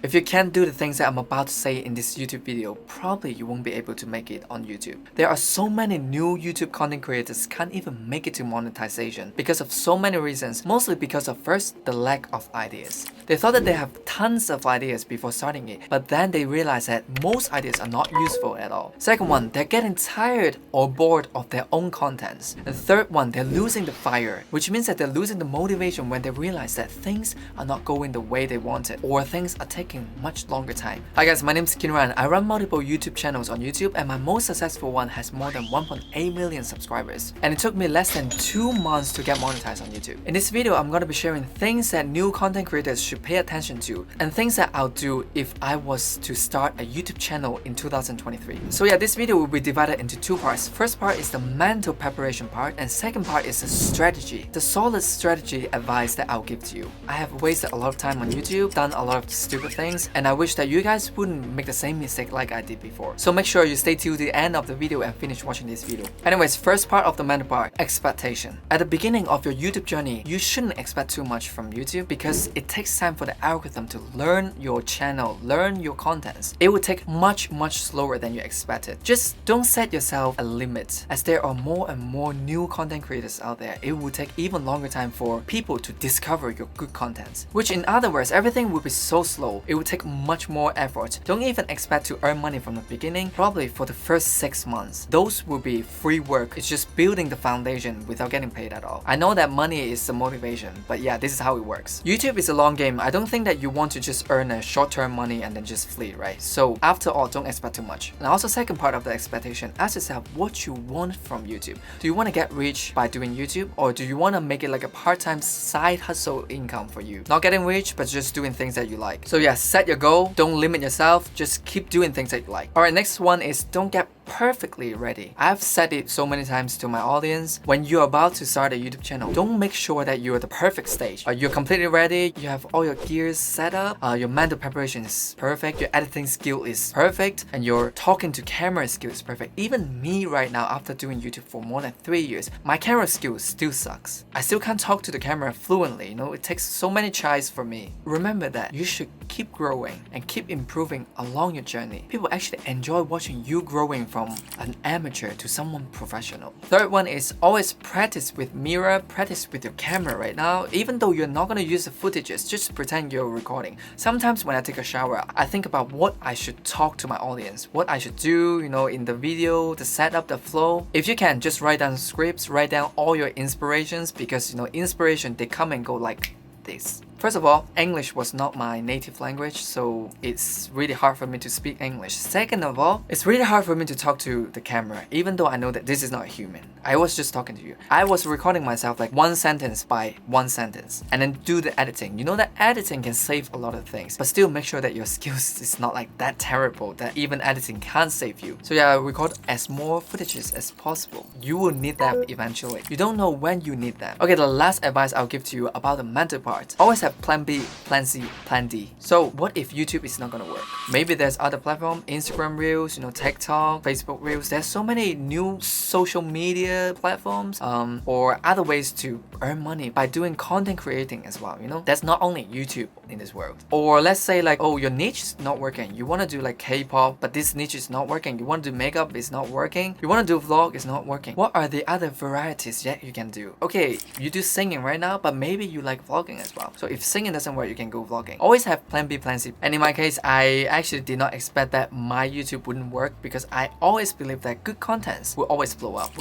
If you can't do the things that I'm about to say in this YouTube video, probably you won't be able to make it on YouTube. There are so many new YouTube content creators can't even make it to monetization because of so many reasons, mostly because of first, the lack of ideas. They thought that they have tons of ideas before starting it, but then they realized that most ideas are not useful at all. Second one, they're getting tired or bored of their own contents. And third one, they're losing the fire, which means that they're losing the motivation when they realize that things are not going the way they wanted, or things are taking much longer time. Hi guys, my name is kinryyy and I run multiple YouTube channels on YouTube, and my most successful one has more than 1.8 million subscribers. And it took me less than 2 months to get monetized on YouTube. In this video, I'm going to be sharing things that new content creators should pay attention to, and things that I'll do if I was to start a YouTube channel in 2023. So yeah, this video will be divided into two parts. First part is the mental preparation part, and second part is the strategy, the solid strategy advice that I'll give to you. I have wasted a lot of time on YouTube, done a lot of stupid things, and I wish that you guys wouldn't make the same mistake like I did before. So make sure you stay till the end of the video and finish watching this video. Anyways, first part of the mental part, expectation. At the beginning of your YouTube journey, you shouldn't expect too much from YouTube because it takes time for the algorithm to learn your channel, learn your contents. It will take much slower than you expected. Just don't set yourself a limit, as there are more and more new content creators out there. It will take even longer time for people to discover your good contents, which in other words, everything will be so slow. It will take much more effort. Don't even expect to earn money from the beginning. Probably for the first 6 months, those will be free work. It's just building the foundation without getting paid at all. I know that money is the motivation, but yeah, this is how it works. YouTube is a long game. I don't think that you want to just earn a short-term money and then just flee, right? So after all, don't expect too much. And also, second part of the expectation, ask yourself what you want from YouTube. Do you want to get rich by doing YouTube, or do you want to make it like a part-time side hustle income for you? Not getting rich, but just doing things that you like. So yeah, set your goal. Don't limit yourself. Just keep doing things that you like. Alright, next one is don't get perfectly ready. I've said it so many times to my audience. When you're about to start a YouTube channel, don't make sure that you're at the perfect stage. You're completely ready, you have all your gears set up, your mental preparation is perfect, your editing skill is perfect, and your talking to camera skill is perfect. Even me right now, after doing YouTube for more than 3 years, my camera skill still sucks. I still can't talk to the camera fluently, it takes so many tries for me. Remember that you should keep growing and keep improving along your journey. People actually enjoy watching you growing from an amateur to someone professional. Third one is always practice with mirror, practice with your camera right now. Even though you're not going to use the footages, just pretend you're recording. Sometimes when I take a shower, I think about what I should talk to my audience, what I should do, in the video, the setup, the flow. If you can, just write down scripts, write down all your inspirations, because inspiration, they come and go like this. First of all, English was not my native language, so it's really hard for me to speak English. Second of all, it's really hard for me to talk to the camera, even though I know that this is not human. I was just talking to you. I was recording myself like 1 sentence by 1 sentence, and then do the editing. You know that editing can save a lot of things, but still make sure that your skills is not like that terrible that even editing can't save you. So yeah, record as more footages as possible. You will need them eventually. You don't know when you need them. Okay, the last advice I'll give to you about the mental part. Always have plan B, plan C, plan D. So what if YouTube is not gonna work? Maybe there's other platform, Instagram Reels, TikTok, Facebook Reels. There's so many new social media platforms, or other ways to earn money by doing content creating as well. That's not only YouTube in this world. Or let's say like, oh, your niche is not working. You want to do like K-pop, but this niche is not working. You want to do makeup, it's not working. You want to do vlog, it's not working. What are the other varieties that you can do? Okay, you do singing right now, but maybe you like vlogging as well. So if singing doesn't work, you can go vlogging. Always have plan B, plan C. And in my case, I actually did not expect that my YouTube wouldn't work, because I always believe that good contents will always blow up.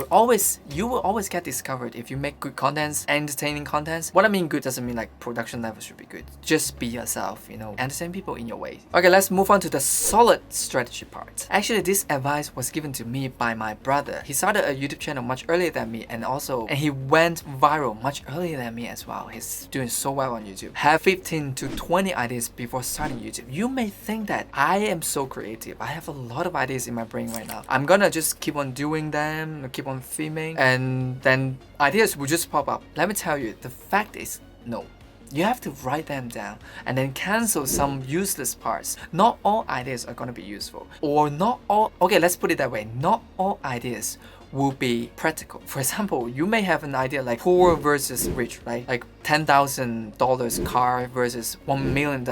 You will always get discovered if you make good contents, entertaining contents. What I mean good doesn't mean like production level should be good. Just be yourself, entertain people in your way. Okay, let's move on to the solid strategy part. Actually, this advice was given to me by my brother. He started a YouTube channel much earlier than me, and he went viral much earlier than me as well. He's doing so well on YouTube. Have 15 to 20 ideas before starting YouTube. You may think that I am so creative. I have a lot of ideas in my brain right now. I'm gonna just keep on doing them, keep on filming, and then ideas will just pop up. Let me tell you, the fact is, no. You have to write them down and then cancel some useless parts. Not all ideas are going to be useful. Or not all, okay, let's put it that way. Not all ideas will be practical. For example, you may have an idea like poor versus rich, right? Like $10,000 car versus $1 million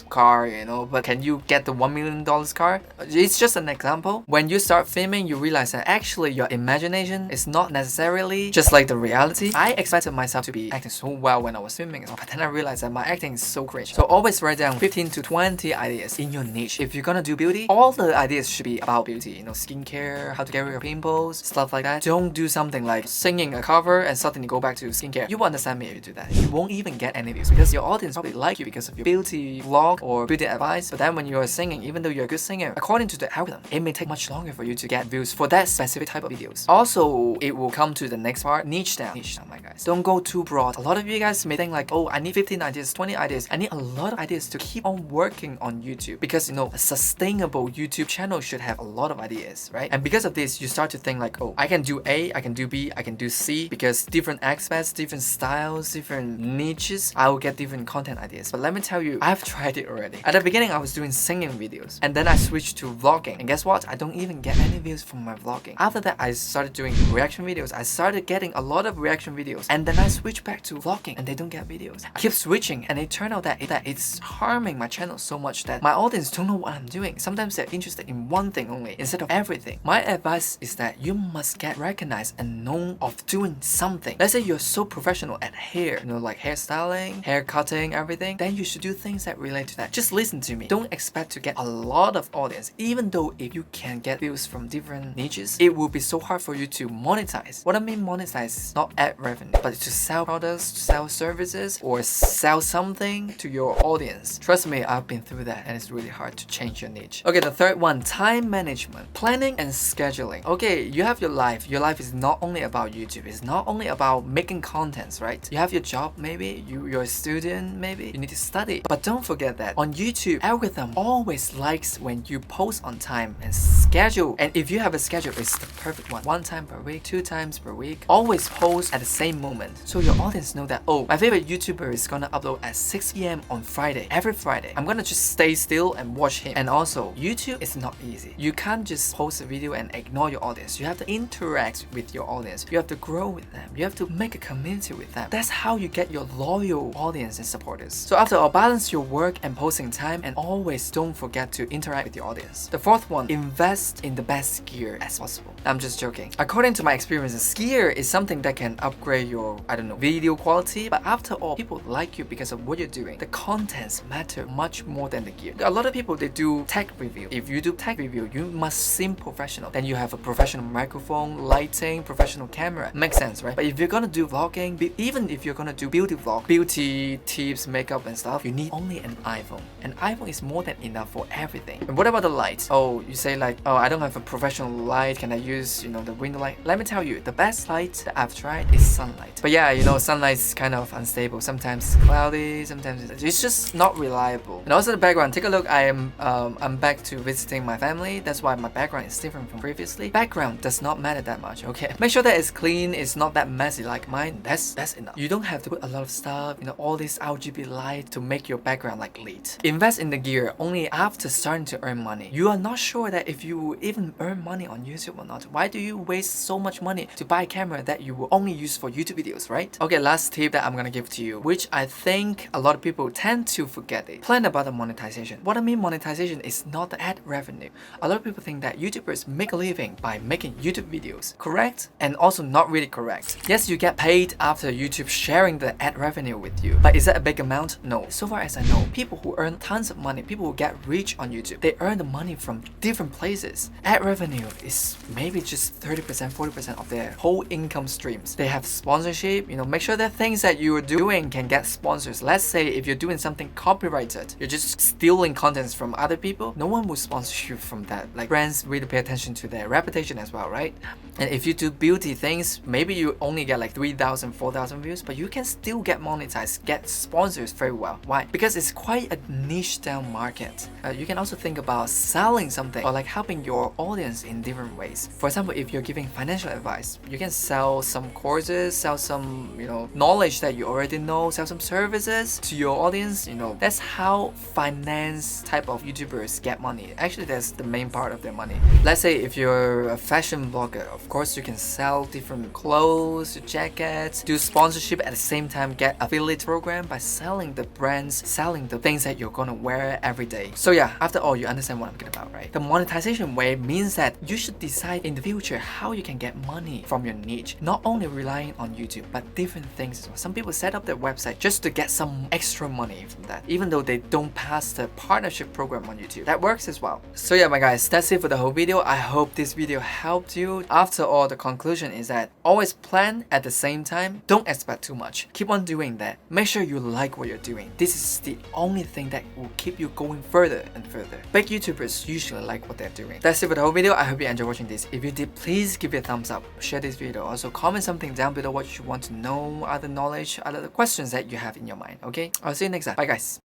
car, you know, but can you get the $1 million car? It's just an example. When you start filming, you realize that actually your imagination is not necessarily just like the reality. I expected myself to be acting so well when I was filming, but then I realized that my acting is so cringe. So always write down 15 to 20 ideas in your niche. If you're gonna do beauty, all the ideas should be about beauty, you know, skincare, how to get rid of pimples, stuff like that. Don't do something like singing a cover and suddenly go back to skincare. You will understand me if you do that. You won't even get any views because your audience probably like you because of your beauty vlog or beauty advice. But then when you are singing, even though you're a good singer, according to the algorithm, it may take much longer for you to get views for that specific type of videos. Also, it will come to the next part, niche down. Niche down, my guys. Don't go too broad. A lot of you guys may think like, oh, I need 15 ideas, 20 ideas. I need a lot of ideas to keep on working on YouTube because, you know, a sustainable YouTube channel should have a lot of ideas, right? And because of this, you start to think like, oh, I can do A, I can do B, I can do C, because different aspects, different styles, different niches, I will get different content ideas. But let me tell you, I've tried it already. At the beginning, I was doing singing videos, and then I switched to vlogging. And guess what? I don't even get any views from my vlogging. After that, I started doing reaction videos. I started getting a lot of reaction videos, and then I switched back to vlogging, and they don't get videos. I keep switching, and it turned out that it's harming my channel so much that my audience don't know what I'm doing. Sometimes they're interested in one thing only instead of everything. My advice is that you must get recognized and known of doing something. Let's say you're so professional at hair, you know, like hairstyling, hair cutting, everything, then you should do things that relate to that. Just listen to me. Don't expect to get a lot of audience. Even though if you can get views from different niches, it will be so hard for you to monetize. What I mean monetize is not ad revenue, but to sell products, to sell services, or sell something to your audience. Trust me, I've been through that, and it's really hard to change your niche. Okay, the third one, time management, planning and scheduling. Okay, you have your life. Your life is not only about YouTube. It's not only about making contents, right? You have your job, maybe you're a student, maybe you need to study. But don't forget that on YouTube, algorithm always likes when you post on time and schedule. And if you have a schedule, it's the perfect one. 1 time per week, 2 times per week. Always post at the same moment, so your audience know that, oh, my favorite YouTuber is gonna upload at 6 p.m. on Friday. Every Friday, I'm gonna just stay still and watch him. And also, YouTube is not easy. You can't just post a video and ignore your audience. You have to interact with your audience. You have to grow with them. You have to make a community with them. That's how you get your loyal audience and supporters. So after all, balance your work and posting time, and always don't forget to interact with your audience. The fourth one, invest in the best gear as possible. I'm just joking. According to my experiences, gear is something that can upgrade your, I don't know, video quality, but after all, people like you because of what you're doing. The contents matter much more than the gear. A lot of people, they do tech review. If you do tech review, you must seem professional. Then you have a professional microphone, lighting, professional camera. Makes sense, right? But if you're gonna do vlogging, even if you're gonna do beauty vlog, beauty tips, makeup and stuff, you need only an iPhone. An iPhone is more than enough for everything. And what about the light? Oh, you say like, oh, I don't have a professional light. Can I use, you know, the window light? Let me tell you, the best light that I've tried is sunlight. But yeah, you know, sunlight is kind of unstable. Sometimes it's cloudy, sometimes it's just not reliable. And also the background. Take a look. I'm back to visiting my family. That's why my background is different from previously. Background does not matter that much. Okay, make sure that it's clean. It's not that messy like mine. That's enough. You don't have to put a lot of stuff, you know, all this RGB light to make your background like lit. Invest in the gear only after starting to earn money. You are not sure that if you even earn money on YouTube or not. Why do you waste so much money to buy a camera that you will only use for YouTube videos, right? Okay, last tip that I'm gonna give to you, which I think a lot of people tend to forget it. Plan about the monetization. What I mean monetization is not the ad revenue. A lot of people think that YouTubers make a living by making YouTube videos. Correct? And also not really correct. Yes, you get paid after YouTube sharing the ad revenue with you. But is that a big amount? No. So far as I know, people who earn tons of money, people who get rich on YouTube, they earn the money from different places. Ad revenue is maybe just 30%, 40% of their whole income streams. They have sponsorship, you know, make sure that things that you are doing can get sponsors. Let's say if you're doing something copyrighted, you're just stealing contents from other people, no one will sponsor you from that. Like, brands really pay attention to their reputation as well, right? And if you do beauty things, maybe you only get like 3,000, 4,000 views, but you can still get monetized, get sponsors very well. Why? Because it's quite a niche down market. You can also think about selling something or like helping your audience in different ways. For example, if you're giving financial advice, you can sell some courses, sell some, knowledge that you already know, sell some services to your audience. That's how finance type of YouTubers get money. Actually, that's the main part of their money. Let's say if you're a fashion blogger, of course you can sell different clothes, jackets, do sponsorship at the same time, get affiliate program by selling the brands, selling the things that you're gonna wear every day. So yeah, after all, you understand what I'm talking about, right? The monetization way means that you should decide in the future how you can get money from your niche, not only relying on YouTube, but different things as well. Some people set up their website just to get some extra money from that, even though they don't pass the partnership program on YouTube. That works as well. So yeah, my guys, that's it for the whole video. I hope this video helped you. After all, the conclusion is that always plan at the same time. Don't expect too much. Keep on doing that. Make sure you like what you're doing. This is the only thing that will keep you going further and further. Big YouTubers usually like what they're doing. That's it for the whole video. I hope you enjoyed watching this. If you did, please give it a thumbs up. Share this video. Also comment something down below what you want to know, other knowledge, other questions that you have in your mind. Okay? I'll see you next time. Bye guys.